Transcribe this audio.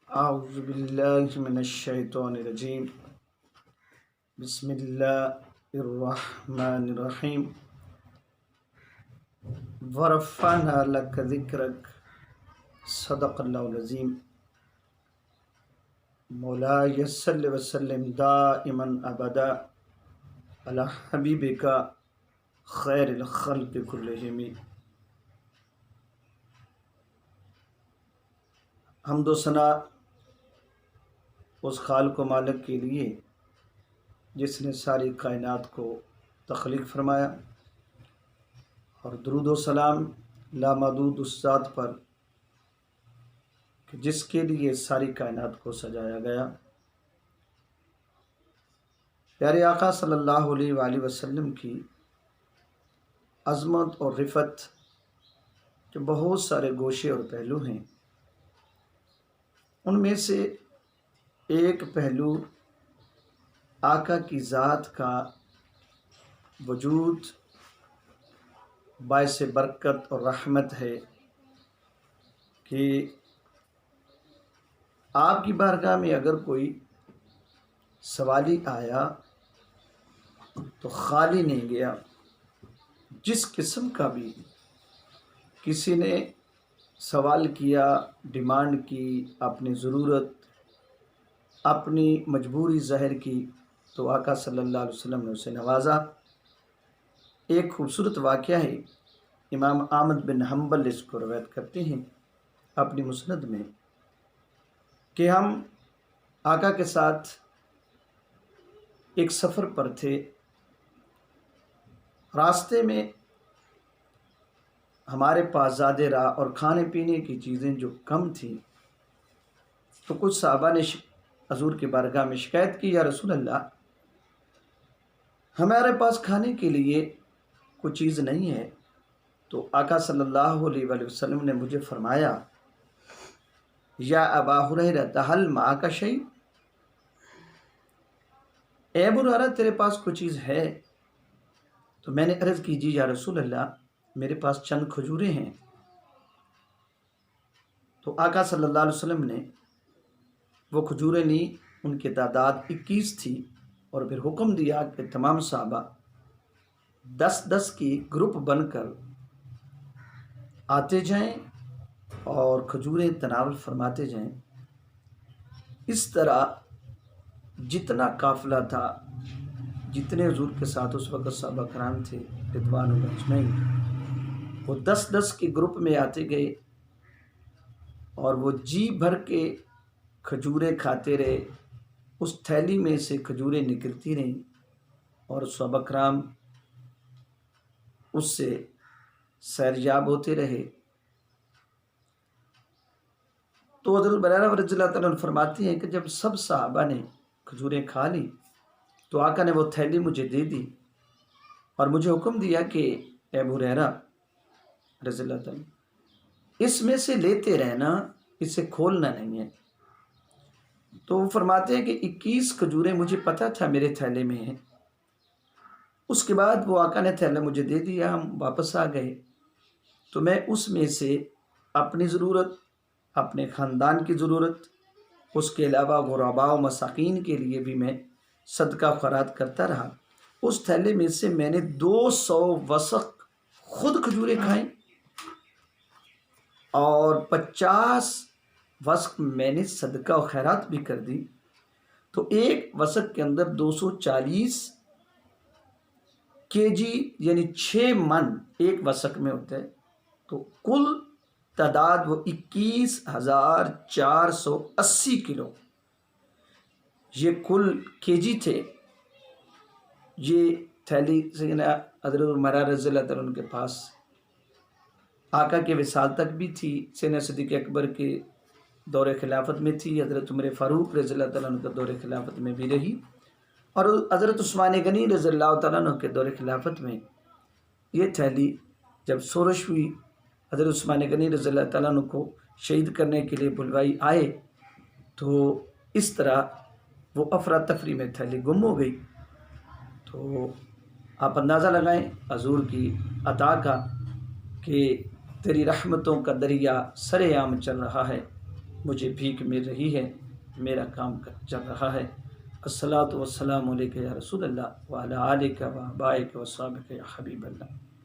اعوذ باللہ من الشیطان الرجیم بسم اللہ الرحمن الرحیم ورفعنا لک ذکرک صدق اللہ العظیم مولاي صل وسلم دائما ابدا علی حبیبک خیر الخلق کلہم۔ حمد و ثنا اس خالق و مالک کے لیے جس نے ساری کائنات کو تخلیق فرمایا، اور درود و سلام لامحدود اس ذات پر کہ جس کے لیے ساری کائنات کو سجایا گیا۔ پیارے آقا صلی اللہ علیہ وآلہ وسلم کی عظمت اور رفعت کے بہت سارے گوشے اور پہلو ہیں، ان میں سے ایک پہلو آقا کی ذات کا وجود باعث برکت اور رحمت ہے کہ آپ کی بارگاہ میں اگر کوئی سوالی آیا تو خالی نہیں گیا۔ جس قسم کا بھی کسی نے سوال کیا، ڈیمانڈ کی، اپنی ضرورت، اپنی مجبوری ظاہر کی، تو آقا صلی اللہ علیہ وسلم نے اسے نوازا۔ ایک خوبصورت واقعہ ہے، امام احمد بن حنبل اس کو روایت کرتے ہیں اپنی مسند میں، کہ ہم آقا کے ساتھ ایک سفر پر تھے۔ راستے میں ہمارے پاس زیادہ راہ اور کھانے پینے کی چیزیں جو کم تھیں، تو کچھ صحابہ نے حضور کی بارگاہ میں شکایت کی، یا رسول اللہ ہمارے پاس کھانے کے لیے کوئی چیز نہیں ہے۔ تو آقا صلی اللہ علیہ وآلہ وسلم نے مجھے فرمایا، یا ابا ہریرہ ہل معک شیء، اے ابو ہریرہ تیرے پاس کوئی چیز ہے؟ تو میں نے عرض کی، جی یا رسول اللہ میرے پاس چند کھجوریں ہیں۔ تو آقا صلی اللہ علیہ وسلم نے وہ کھجوریں لی، ان کی تعداد 21 تھی، اور پھر حکم دیا کہ تمام صحابہ 10-10 کی گروپ بن کر آتے جائیں اور کھجوریں تناول فرماتے جائیں۔ اس طرح جتنا قافلہ تھا، جتنے حضور کے ساتھ اس وقت صحابہ کرام تھے رضوان اللہ اجمعین، وہ 10-10 کے گروپ میں آتے گئے، اور وہ جی بھر کے کھجوریں کھاتے رہے۔ اس تھیلی میں سے کھجوریں نکلتی رہیں، اور صحابہ کرام اس سے سیریاب ہوتے رہے۔ تو حضرت ہریرہ رضی اللہ تعالیٰ عنہ فرماتے ہیں کہ جب سب صحابہ نے کھجوریں کھا لی تو آقا نے وہ تھیلی مجھے دے دی، اور مجھے حکم دیا کہ اے ابو ہریرہ رضی اللہ تعالیٰ اس میں سے لیتے رہنا، اسے کھولنا نہیں ہے۔ تو وہ فرماتے ہیں کہ 21 کھجوریں مجھے پتہ تھا میرے تھیلے میں ہیں۔ اس کے بعد وہ آقا نے تھیلا مجھے دے دیا، ہم واپس آ گئے۔ تو میں اس میں سے اپنی ضرورت، اپنے خاندان کی ضرورت، اس کے علاوہ غرباء و مساکین کے لیے بھی میں صدقہ خیرات کرتا رہا۔ اس تھیلے میں سے میں نے 200 وسق خود کھجوریں کھائیں، اور 50 وسق میں نے صدقہ و خیرات بھی کر دی۔ تو ایک وسق کے اندر 240 kg یعنی 6 من ایک وسق میں ہوتا ہے۔ تو کل تعداد وہ 21,480 کلو یہ کل kg تھے۔ یہ تھیلی سیدنا حضرت ہریرہ رضی اللہ تعالیٰ عنہ کے پاس آقا کے وصال تک بھی تھی، سیدنا صدیق اکبر کے دور خلافت میں تھی، حضرت عمر فاروق رضی اللہ تعالیٰ عنہ کے دور خلافت میں بھی رہی، اور حضرت عثمان غنی رضی اللہ تعالیٰ عنہ کے دور خلافت میں یہ تھیلی جب سورش ہوئی، حضرت عثمان غنی رضی اللہ تعالیٰ عنہ کو شہید کرنے کے لیے بلوائی آئے، تو اس طرح وہ افراتفری میں تھیلی گم ہو گئی۔ تو آپ اندازہ لگائیں حضور کی عطا کا کہ تیری رحمتوں کا دریا سر عام چل رہا ہے، مجھے بھیک مل رہی ہے، میرا کام چل رہا ہے۔ الصلاۃ والسلام علیک یا رسول اللہ وعلی آلک و بائک و صحابک یا حبیب اللہ۔